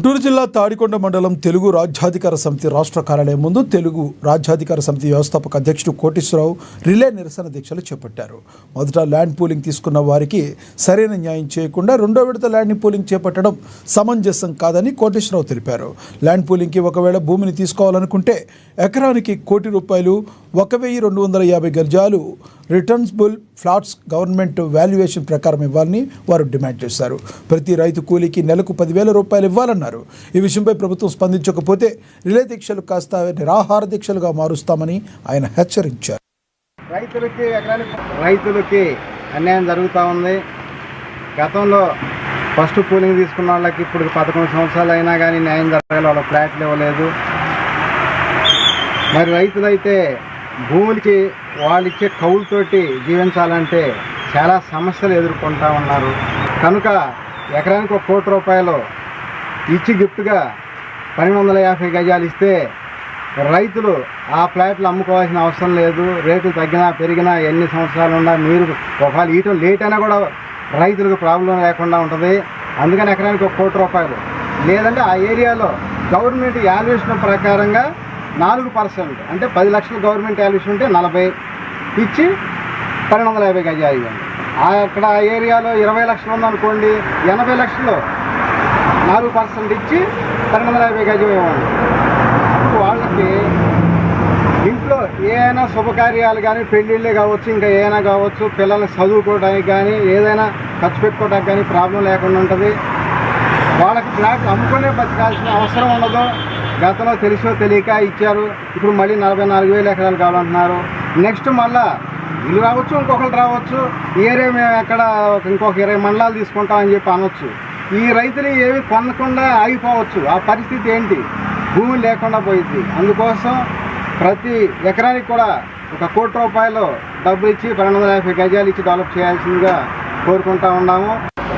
గుంటూరు జిల్లా తాడికొండ మండలం తెలుగు రాజ్యాధికార సమితి రాష్ట్ర కార్యాలయం ముందు తెలుగు రాజ్యాధికార సమితి వ్యవస్థాపక అధ్యక్షుడు కోటేశ్వరరావు రిలే నిరసన దీక్షలు చేపట్టారు. మొదట ల్యాండ్ పూలింగ్ తీసుకున్న వారికి సరైన న్యాయం చేయకుండా రెండో విడత ల్యాండ్ పూలింగ్ చేపట్టడం సమంజసం కాదని కోటేశ్వరరావు తెలిపారు. ల్యాండ్ పూలింగ్కి ఒకవేళ భూమిని తీసుకోవాలనుకుంటే ఎకరానికి ₹1,00,00,000 1,250 గజాలు రిటర్న్స్బుల్ ఫ్లాట్స్ గవర్నమెంట్ వాల్యుయేషన్ ప్రకారం ఇవ్వాలని వారు డిమాండ్ చేశారు. ప్రతి రైతు కూలీకి నెలకు ₹10,000 ఇవ్వాలన్నారు. ఈ విషయంపై ప్రభుత్వం స్పందించకపోతే రిలే దీక్షలు కాస్త నిరాహార దీక్షలుగా మారుస్తామని ఆయన హెచ్చరించారు. రైతులకి అన్యాయం జరుగుతూ ఉంది. గతంలో ఫస్ట్ పూలింగ్ తీసుకున్న వాళ్ళకి ఇప్పుడు 11 సంవత్సరాలు అయినా కానీ న్యాయం జరగాలి, వాళ్ళ ఫ్లాట్లు ఇవ్వలేదు. మరి రైతులైతే భూములకి వాళ్ళు ఇచ్చే కౌలుతోటి జీవించాలంటే చాలా సమస్యలు ఎదుర్కొంటూ ఉన్నారు. కనుక ఎకరానికి ₹1,00,00,000 ఇచ్చి గిఫ్ట్గా 1,250 గజాలు ఇస్తే రైతులు ఆ ఫ్లాట్లు అమ్ముకోవాల్సిన అవసరం లేదు. రేట్లు తగ్గినా పెరిగినా ఎన్ని సంవత్సరాలు ఉన్నా మీరు ఒకవేళ ఇయటం లేట్ అయినా కూడా రైతులకు ప్రాబ్లం లేకుండా ఉంటుంది. అందుకని ఎకరానికి ₹1,00,00,000 లేదంటే ఆ ఏరియాలో గవర్నమెంట్ వాల్యుయేషన్ ప్రకారంగా 4% అంటే 10 లక్షలు గవర్నమెంట్ వాల్యుయేషన్ ఉంటే 40 ఇచ్చి 1,250 గజాలు ఇవ్వండి. అక్కడ ఆ ఏరియాలో 20 లక్షలు ఉందనుకోండి, 80 లక్షలు 4% ఇచ్చి 1,250 గజం ఇవ్వండి. వాళ్ళకి ఇంట్లో ఏదైనా శుభకార్యాలు కానీ పెళ్ళిళ్ళే కావచ్చు, ఇంకా ఏదైనా కావచ్చు, పిల్లల్ని చదువుకోవడానికి కానీ ఏదైనా ఖర్చు పెట్టుకోవడానికి కానీ ప్రాబ్లం లేకుండా ఉంటుంది. వాళ్ళకి ఫ్లాట్లు అమ్ముకునే బతకాల్సిన అవసరం ఉండదు. గతంలో తెలిసో తెలియక ఇచ్చారు, ఇప్పుడు మళ్ళీ 44,000 ఎకరాలు కావాలంటున్నారు. నెక్స్ట్ మళ్ళా వీళ్ళు రావచ్చు, ఇంకొకరు రావచ్చు, ఏరే మేము ఎక్కడ ఇంకొక 20 మండలాలు తీసుకుంటామని చెప్పి అనొచ్చు. ఈ రైతులు ఏమి కొనకుండా ఆగిపోవచ్చు. ఆ పరిస్థితి ఏంటి? భూమి లేకుండా పోయింది. అందుకోసం ప్రతి ఎకరానికి కూడా ₹1,00,00,000 డబ్బులు ఇచ్చి 1,250 గజాలు ఇచ్చి డెవలప్ చేయాల్సిందిగా కోరుకుంటా ఉన్నాము.